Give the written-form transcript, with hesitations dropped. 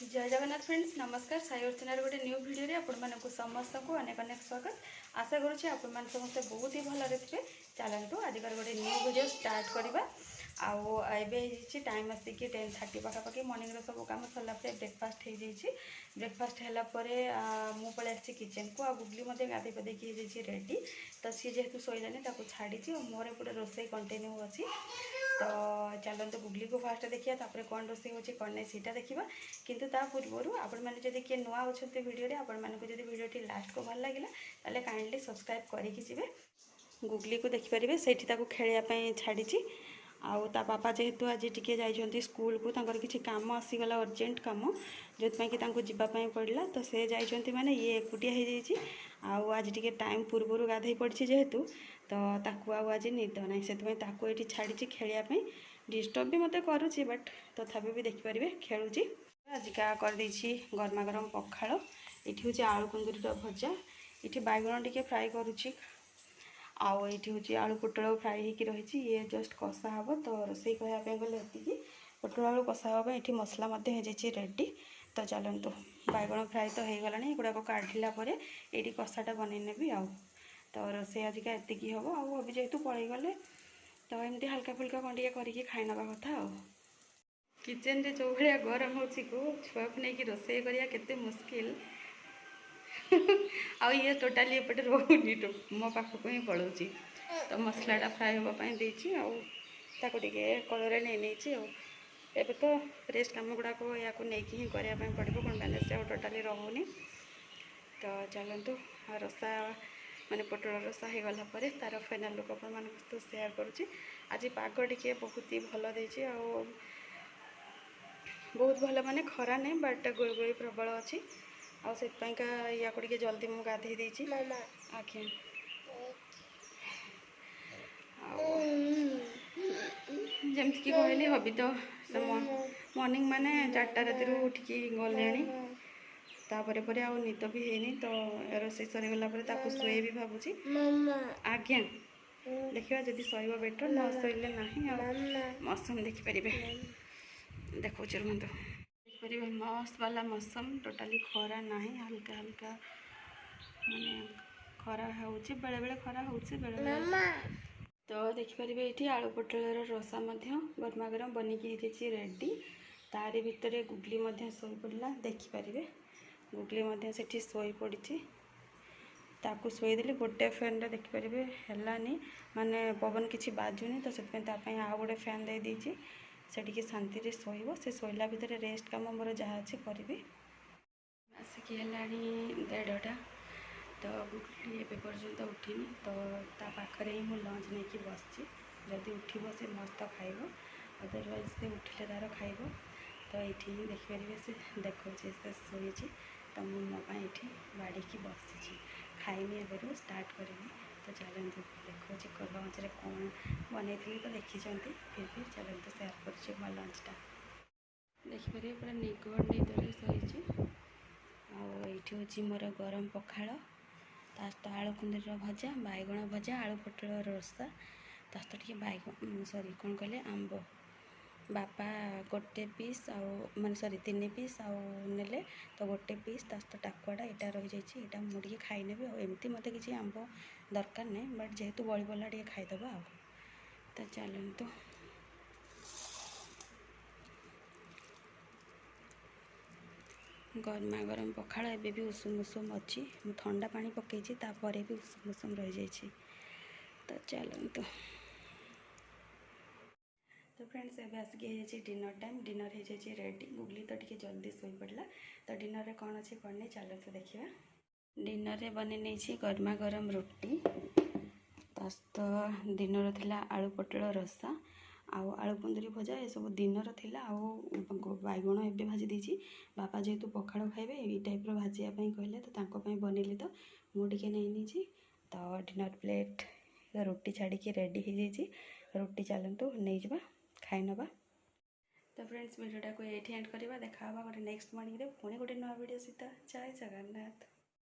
जय जगन्नाथ फ्रेंड्स नमस्कार साई अर्चना गोटे न्यू वीडियो रे आपण मानक समस्त को अनेक अनेक स्वागत। आशा करुँचे आपण मान समस्ते बहुत ही भलरे थे। चलतु आजिकार गोटे न्यू वीडियो स्टार्ट करवा। आए टाइम आसिक 10:30 पाखापाखि मॉर्निंग सब कम सरला ब्रेकफास्ट हो जाइए। ब्रेकफास्ट है मु पलि आसी किचन को आ गुगली गाधे पाधे रेडी। तो सी जेहेतु शोलानी छाड़ी मोर एपटे रोसे कंटिन्यू अच्छी। तो चलते गुगली को फास्ट देखिए कौन रोसे हो कौन नहीं सीटा देखा। किंतु ता पूर्व आपण मैंने जब किए नुआ अच्छे वीडियो आपण मानक जब वीडियो लास्ट को भल लगे ताले काइंडली सब्सक्राइब करके जी। गुगली को देखिपारे से खेलने छाड़ी। आउ ता पापा जेहेतु आज टी जाइए स्कूल को किसी काम आसीगला अर्जेंट कम जो कि जावाई पड़ा। तो से जाइए माने ये एकुटिया हो जाइए। आउ आज टी टाइम पूर्व गाधे पड़ी जेहेतु तो ताकू आज निद ना से ये छाड़ी खेलने डिस्टर्ब भी मत करुच्ची बट तथापि भी देखिपारे खेलुची। आजिका करदे गरमा गरम पखाड़। ये हूँ आलू कुंदुरी भजा। ये बैगण टी फ्राए करुच्ची। आउ ये हूँ आलू पोटल फ्राए होकर रही। ये जस्ट कषा हम तो रोसई कहवाई गले ये पोटल आलू कषा हाँपी ये मसला हो रेडी। तो चलतु बैगण फ्राए तो हो गला गुड़ाक काढ़ला ये कषाटा बनईनेबी। आउ तो रोसई आजिका एति हम अभी जेहेतु पलि गले तो एमती हल्का फुल्का कौन करके खाई नवा कथा। किचन रे जो भाया गरम हो छुआ को लेकिन रोसई करिया केते मुश्किल। आ ये टोटाली एपटे रोनी मो पाखक ही पड़ोची। तो मसलाटा फ्राए हाँपाई कलर नहीं एबे तो रेस्ट कम गुड़ाक या नहीं करने पड़ो कौन मैंने से टोटाली रोनी। तो चलतु रसा माने पोटल रसा हो गला तार फाइनाल लुक अपन तो सेयार करुँची। आज पाग टे बहुत ही भल देती बहुत भल माने खरा नहीं बट गुड़गुड़ी प्रबल अच्छी। आपाइका या टे जल्दी मुझे गाधे देती आज्ञा जमती कहली हबी तो मॉर्निंग माने 4टा राति उठिकी गले तापर आउ निद भी है तो रोसे सरीगला शुए भी भावुची आज्ञा देखा जदि शोब बेटर न शोले ना मौसम देखिपारे देखो रुहतु देखिपारे मस्त वाला मौसम टोटाली खरा ना हल्का हल्का माने खरा होची बेले बेले खरा होची बेले बेले। तो देखिपारे ये आलू पोटल रसा गरमा गरम बनिकी रेडी। तारी भितर गुगली शोई पड़ा देखिपारे गुगली से शोई पड़ी ताकू शोदेली गोटे फैन रे देखिपारे है माने पवन किसी बाजुनी तो से आउ गोटे फैन दे देती से शांति शोब से शोला भितर रेस्ट कम मोर जहाँ अच्छी करी आसिक है 1:30 तो गुगली ए पर्यंत उठिनी तो पाखे ही मुझे लंच नहीं बसची जदि उठब से मस्त खाइब अदरवाइज से उठिले तार खाइब। तो ये देखिपारे से देखो से शोई तो मुझे ये बाड़ी बसी खाइनी एवं स्टार्ट करी। तो चलते देखो लंच रे कौन बन तो देखी फिर भी चलते सेयार कर मो लंचटा देखिपारे पूरा निगड़ निदर शोची। आईटी हूँ मोर गरम पखाड़ तो आलू कुंदुरी भजा बैगण भजा आलू पोटल रसा टे बैगण सॉरी कौन कहले आंब बापा गोटे पीस आउ माने सॉरी 3 पीस आउ तो गोटे पीस टाकुआटा यहाँ रही जाइए मुझे खाईने एमती मत किसी आंब दरकार नहीं बट जेहेतु बड़ी पड़ा टे खाईदबा। तो चलतु गरमा गरम पखाड़ एबे भी उषुम उषुम अच्छी ठंडा पानी पकई भी उषुम उषुम रही जाइए। तो चलतु तो फ्रेंड्स एबे आसिक डिनर टाइम डिनर हो जाइए रेडी। गुगली तो टी जल्दी शोई पड़ा तो डिनर रे कौन अच्छे कौन नहीं चलते देखा। डिनर रे बने नहीं गरमा गरम रोटी तो दिन थिला आलू पोटल रसा आउ आलू कुंदुरी भजा ये सब दिनर थिला आउ बैगण एबे भाजी देछि। बापा जेहेतु पखाड़ खाइबे ये टाइप भाजियापाई कहले तो तांको बनइली तो मुझे नहीं तो डिनर प्लेट रोटी छाड़ी रेडी हो जाइए। रोटी चलतु नहीं जा खाई नवा। तो फ्रेंड्स वीडियोटा को ये एंड करवा देखा गोटे नेक्स्ट मॉर्निंग रे पुणी गोटे नया वीडियो सहित। जय जगन्नाथ।